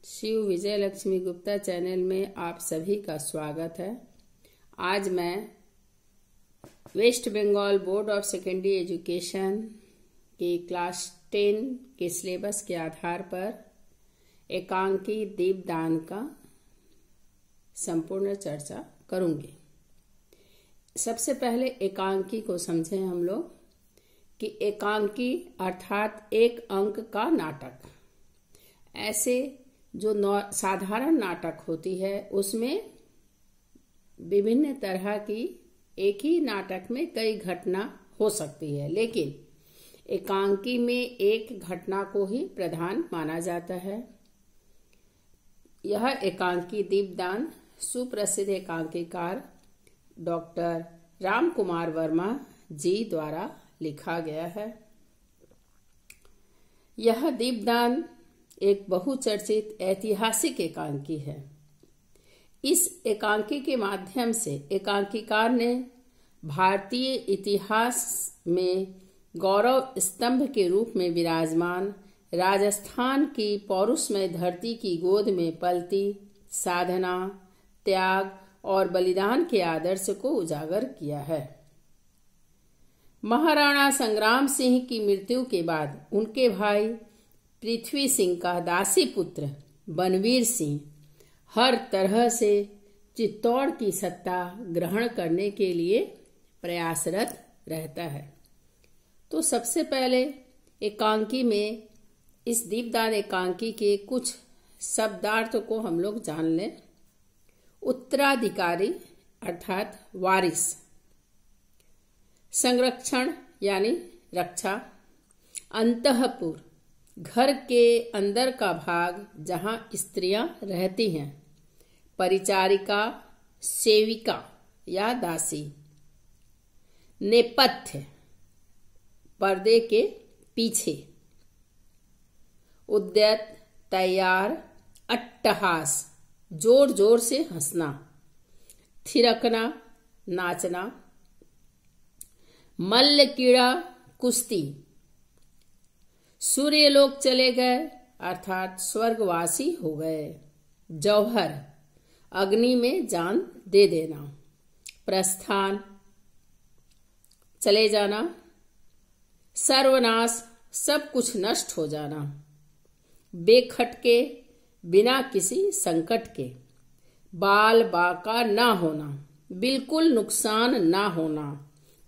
Shiv Vijay Lakshmi Gupta channel में आप सभी का स्वागत है। आज मैं West Bengal board of secondary education के क्लास 10 के सिलेबस के आधार पर एकांकी दीपदान का संपूर्ण चर्चा करूंगी। सबसे पहले एकांकी को समझें हम लोग कि एकांकी अर्थात एक अंक का नाटक। ऐसे जो साधारण नाटक होती है उसमें विभिन्न तरह की एक ही नाटक में कई घटना हो सकती है, लेकिन एकांकी में एक घटना को ही प्रधान माना जाता है। यह एकांकी दीपदान सुप्रसिद्ध एकांकीकार डॉक्टर राम कुमार वर्मा जी द्वारा लिखा गया है। यह दीपदान एक बहुचर्चित ऐतिहासिक एकांकी है। इस एकांकी के माध्यम से एकांकीकार ने भारतीय इतिहास में गौरव स्तंभ के रूप में विराजमान राजस्थान की पौरुषमय धरती की गोद में पलती साधना, त्याग और बलिदान के आदर्श को उजागर किया है। महाराणा संग्राम सिंह की मृत्यु के बाद उनके भाई पृथ्वी सिंह का दासी पुत्र बनवीर सिंह हर तरह से चित्तौड़ की सत्ता ग्रहण करने के लिए प्रयासरत रहता है। तो सबसे पहले एकांकी में इस दीपदान एकांकी के कुछ शब्दार्थ को हम लोग जान लें। उत्तराधिकारी अर्थात वारिस, संरक्षण यानी रक्षा, अंतःपुर घर के अंदर का भाग जहां स्त्रियां रहती हैं, परिचारिका, सेविका या दासी, नेपथ्य पर्दे के पीछे, उद्यत तैयार, अट्टहास जोर जोर से हंसना, थिरकना नाचना, मल्ल कीड़ा कुश्ती, सूर्यलोक चले गए अर्थात स्वर्गवासी हो गए, जौहर अग्नि में जान दे देना, प्रस्थान चले जाना, सर्वनाश सब कुछ नष्ट हो जाना, बेखटके बिना किसी संकट के, बाल बाका ना होना, बिल्कुल नुकसान ना होना,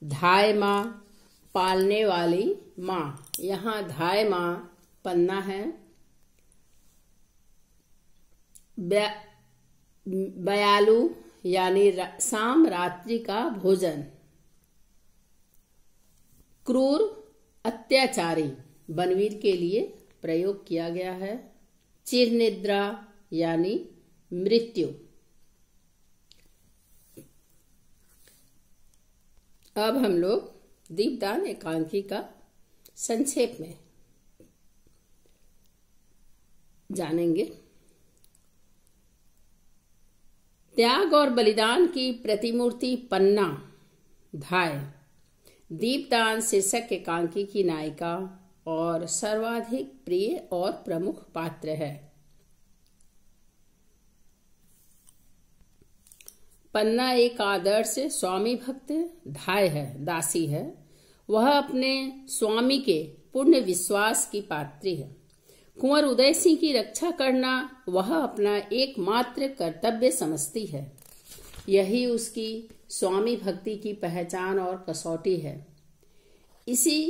धाय माँ पालने वाली माँ, यहाँ धाय माँ पन्ना है, बयालू यानी शाम रात्रि का भोजन, क्रूर अत्याचारी बनवीर के लिए प्रयोग किया गया है, चिरनिद्रा यानी मृत्यु। अब हम लोग दीपदान एकांकी का संक्षेप में जानेंगे। त्याग और बलिदान की प्रतिमूर्ति पन्ना धाय दीपदान शीर्षक एकांकी की नायिका और सर्वाधिक प्रिय और प्रमुख पात्र है। पन्ना एक आदर्श स्वामी भक्त धाय है, दासी है। वह अपने स्वामी के पूर्ण विश्वास की पात्री है। कुंवर उदय सिंह की रक्षा करना वह अपना एकमात्र कर्तव्य समझती है। यही उसकी स्वामी भक्ति की पहचान और कसौटी है। इसी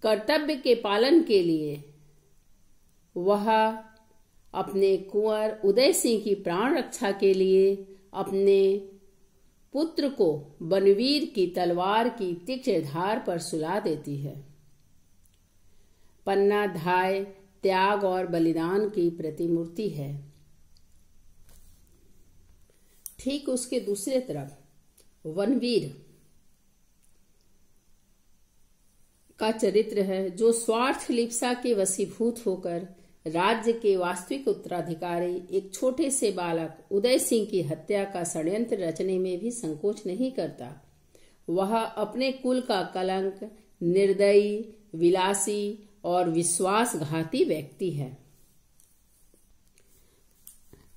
कर्तव्य के पालन के लिए वह अपने कुंवर उदय सिंह की प्राण रक्षा के लिए अपने पुत्र को बनवीर की तलवार की तीक्ष्ण धार पर सुला देती है। पन्ना धाय त्याग और बलिदान की प्रतिमूर्ति है। ठीक उसके दूसरे तरफ वनवीर का चरित्र है, जो स्वार्थ लिप्सा के वशीभूत होकर राज्य के वास्तविक उत्तराधिकारी एक छोटे से बालक उदय सिंह की हत्या का षड्यंत्र रचने में भी संकोच नहीं करता। वह अपने कुल का कलंक, निर्दयी, विलासी और विश्वासघाती व्यक्ति है।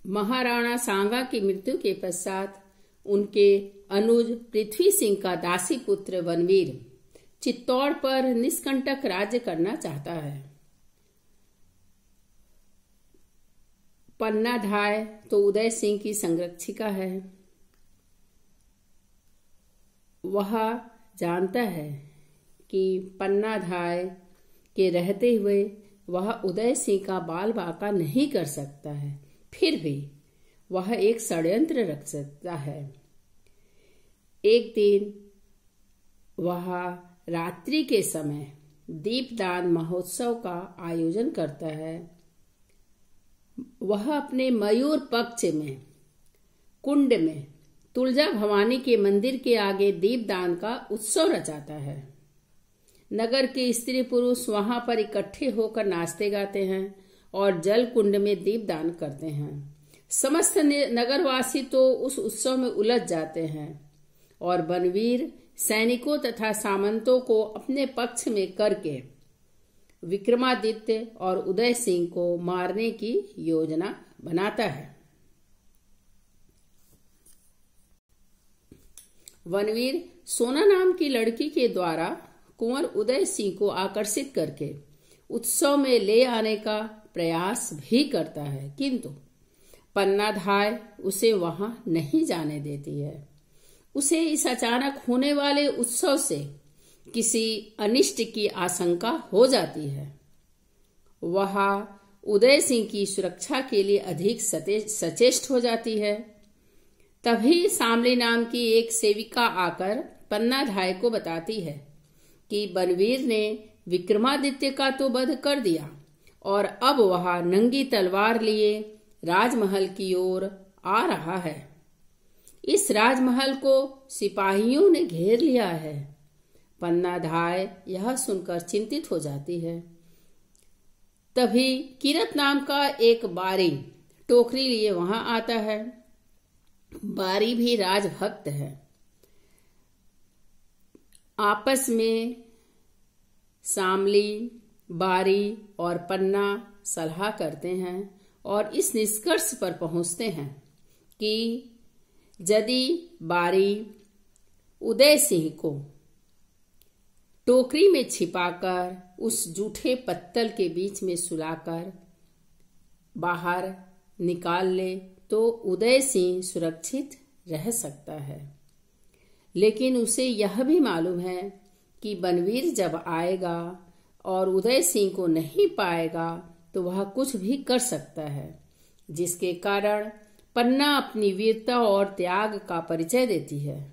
महाराणा सांगा की मृत्यु के पश्चात उनके अनुज पृथ्वी सिंह का दासी पुत्र बनवीर चित्तौड़ पर निष्कंटक राज्य करना चाहता है। पन्ना धाय तो उदय सिंह की संरक्षिका है। वह जानता है कि पन्ना धाय के रहते हुए वह उदय सिंह का बाल बाका नहीं कर सकता है, फिर भी वह एक षड्यंत्र रच सकता है। एक दिन वह रात्रि के समय दीपदान महोत्सव का आयोजन करता है। वह अपने मयूर पक्ष में कुंड में तुलजा भवानी के मंदिर के आगे दीपदान का उत्सव रचाता है। नगर के स्त्री पुरुष वहां पर इकट्ठे होकर नाचते गाते हैं और जल कुंड में दीपदान करते हैं। समस्त नगरवासी तो उस उत्सव में उलझ जाते हैं और बनवीर सैनिकों तथा सामंतों को अपने पक्ष में करके विक्रमादित्य और उदय सिंह को मारने की योजना बनाता है। बनवीर सोना नाम की लड़की के द्वारा कुंवर उदय सिंह को आकर्षित करके उत्सव में ले आने का प्रयास भी करता है, किंतु पन्ना धाय उसे वहां नहीं जाने देती है। उसे इस अचानक होने वाले उत्सव से किसी अनिष्ट की आशंका हो जाती है। वह उदय सिंह की सुरक्षा के लिए अधिक सचेष्ट हो जाती है। तभी सामली नाम की एक सेविका आकर पन्ना धाय को बताती है कि बनवीर ने विक्रमादित्य का तो वध कर दिया और अब वह नंगी तलवार लिए राजमहल की ओर आ रहा है। इस राजमहल को सिपाहियों ने घेर लिया है। पन्ना धाय यह सुनकर चिंतित हो जाती है। तभी किरत नाम का एक बारी टोकरी लिए वहां आता है। बारी भी राजभक्त है। आपस में सामली, बारी और पन्ना सलाह करते हैं और इस निष्कर्ष पर पहुंचते हैं कि यदि बारी उदय सिंह को टोकरी में छिपाकर उस जूठे पत्तल के बीच में सुलाकर बाहर निकाल ले तो उदय सिंह सुरक्षित रह सकता है। लेकिन उसे यह भी मालूम है कि बनवीर जब आएगा और उदय सिंह को नहीं पाएगा तो वह कुछ भी कर सकता है, जिसके कारण पन्ना अपनी वीरता और त्याग का परिचय देती है।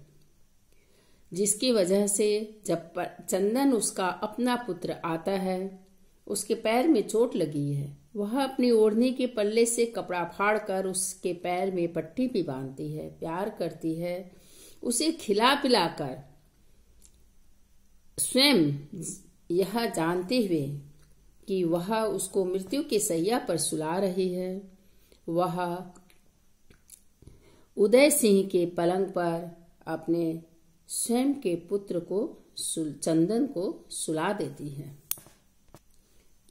जिसकी वजह से जब चंदन उसका अपना पुत्र आता है, उसके पैर में चोट लगी है, वह अपनी ओढ़नी के पल्ले से कपड़ा फाड़कर उसके पैर में पट्टी भी बांधती है, प्यार करती है, उसे खिला पिलाकर स्वयं यह जानते हुए कि वह उसको मृत्यु के सैया पर सुला रही है, वह उदय सिंह के पलंग पर अपने स्वयं के पुत्र को चंदन को सुला देती है।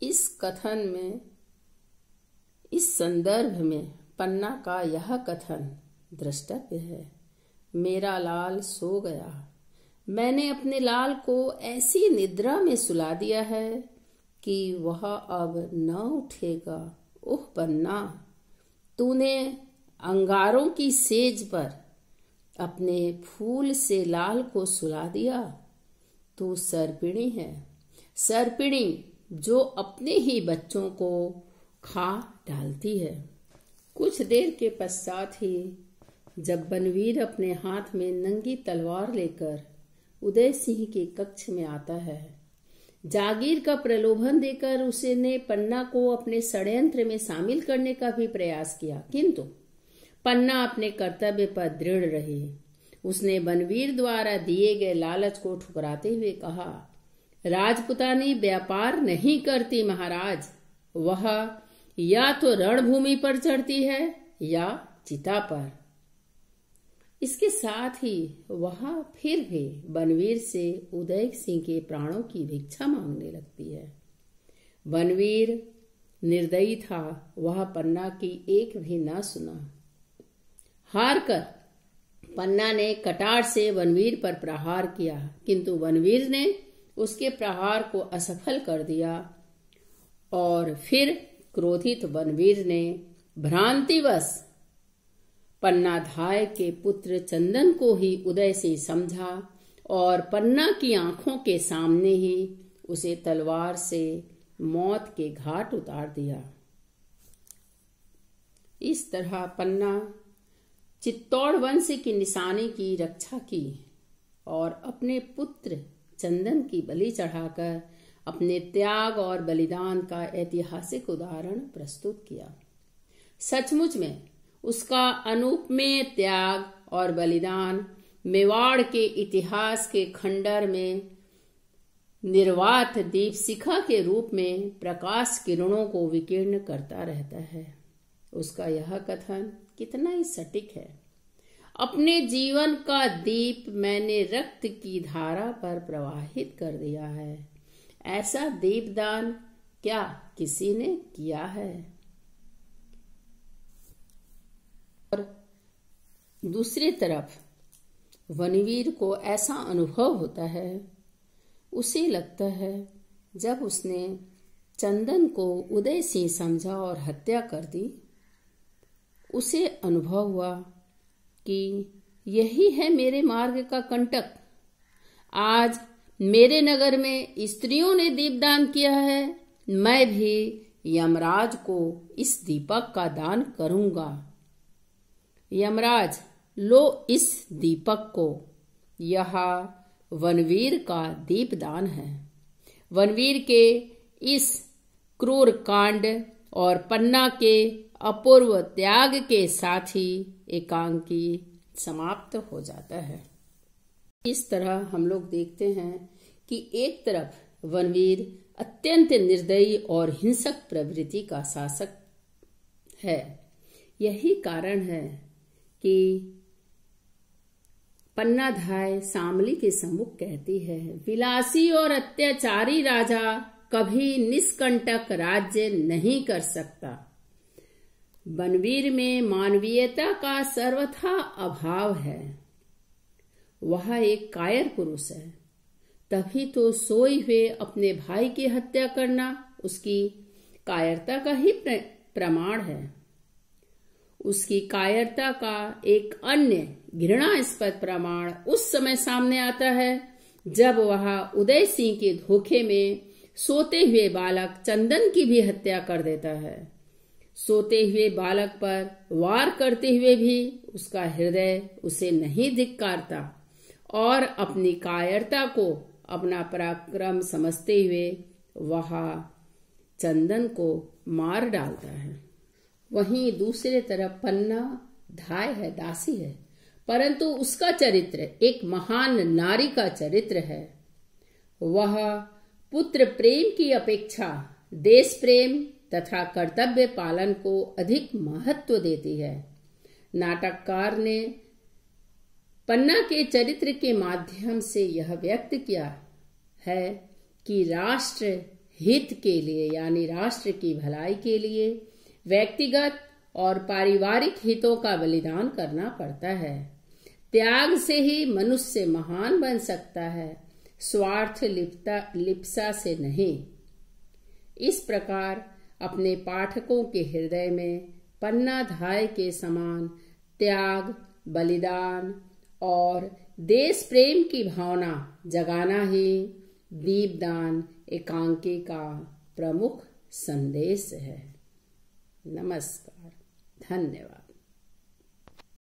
इस कथन में, इस संदर्भ में पन्ना का यह कथन द्रष्टव्य है। मेरा लाल सो गया, मैंने अपने लाल को ऐसी निद्रा में सुला दिया है कि वह अब न उठेगा। ओह पन्ना, तूने अंगारों की सेज पर अपने फूल से लाल को सुला दिया। तू सर्पिणी है, सर्पिणी जो अपने ही बच्चों को खा डालती है। कुछ देर के पश्चात ही जब बनवीर अपने हाथ में नंगी तलवार लेकर उदय सिंह के कक्ष में आता है, जागीर का प्रलोभन देकर उसने पन्ना को अपने षड्यंत्र में शामिल करने का भी प्रयास किया, किंतु पन्ना अपने कर्तव्य पर दृढ़ रही। उसने बनवीर द्वारा दिए गए लालच को ठुकराते हुए कहा, राजपुतानी व्यापार नहीं करती महाराज, वह या तो रणभूमि पर चढ़ती है या चिता पर। इसके साथ ही वह फिर भी बनवीर से उदय सिंह के प्राणों की भिक्षा मांगने लगती है। बनवीर निर्दयी था, वह पन्ना की एक भी न सुना। हार कर पन्ना ने कटार से वनवीर पर प्रहार किया, किंतु वनवीर ने उसके प्रहार को असफल कर दिया और फिर क्रोधित वनवीर ने भ्रांतिवश पन्नाधाय के पुत्र चंदन को ही उदय सिंह समझा और पन्ना की आंखों के सामने ही उसे तलवार से मौत के घाट उतार दिया। इस तरह पन्ना चित्तौड़ वंश की निशानी की रक्षा की और अपने पुत्र चंदन की बलि चढ़ाकर अपने त्याग और बलिदान का ऐतिहासिक उदाहरण प्रस्तुत किया। सचमुच में उसका अनुपमेय त्याग और बलिदान मेवाड़ के इतिहास के खंडर में निर्वात दीपशिखा के रूप में प्रकाश किरणों को विकीर्ण करता रहता है। उसका यह कथन कितना ही सटीक है। अपने जीवन का दीप मैंने रक्त की धारा पर प्रवाहित कर दिया है। ऐसा दीपदान क्या किसी ने किया है? और दूसरी तरफ वनवीर को ऐसा अनुभव होता है, उसे लगता है जब उसने चंदन को उदय सिंह समझा और हत्या कर दी, उसे अनुभव हुआ कि यही है मेरे मार्ग का कंटक। आज मेरे नगर में स्त्रियों ने दीपदान किया है, मैं भी यमराज को इस दीपक का दान करूंगा। यमराज, लो इस दीपक को, यह वनवीर का दीपदान है। वनवीर के इस क्रूर कांड और पन्ना के अपूर्व त्याग के साथ ही एकांकी समाप्त हो जाता है। इस तरह हम लोग देखते हैं कि एक तरफ वनवीर अत्यंत निर्दयी और हिंसक प्रवृत्ति का शासक है। यही कारण है कि पन्नाधाय शामली के सम्मुख कहती है, विलासी और अत्याचारी राजा कभी निष्कंटक राज्य नहीं कर सकता। वनवीर में मानवीयता का सर्वथा अभाव है। वह एक कायर पुरुष है, तभी तो सोए हुए अपने भाई की हत्या करना उसकी कायरता का ही प्रमाण है। उसकी कायरता का एक अन्य घृणास्पद प्रमाण उस समय सामने आता है जब वह उदय सिंह के धोखे में सोते हुए बालक चंदन की भी हत्या कर देता है। सोते हुए बालक पर वार करते हुए भी उसका हृदय उसे नहीं धिक्कारता और अपनी कायरता को अपना पराक्रम समझते हुए वह चंदन को मार डालता है। वहीं दूसरे तरफ पन्ना धाय है, दासी है, परंतु उसका चरित्र एक महान नारी का चरित्र है। वह पुत्र प्रेम की अपेक्षा देश प्रेम तथा कर्तव्य पालन को अधिक महत्व देती है। नाटककार ने पन्ना के चरित्र के माध्यम से यह व्यक्त किया है कि राष्ट्र हित के लिए यानी राष्ट्र की भलाई के लिए व्यक्तिगत और पारिवारिक हितों का बलिदान करना पड़ता है। त्याग से ही मनुष्य महान बन सकता है, स्वार्थ लिप्सा से नहीं। इस प्रकार अपने पाठकों के हृदय में पन्नाधाय के समान त्याग, बलिदान और देश प्रेम की भावना जगाना ही दीपदान एकांकी का प्रमुख संदेश है। नमस्कार, धन्यवाद।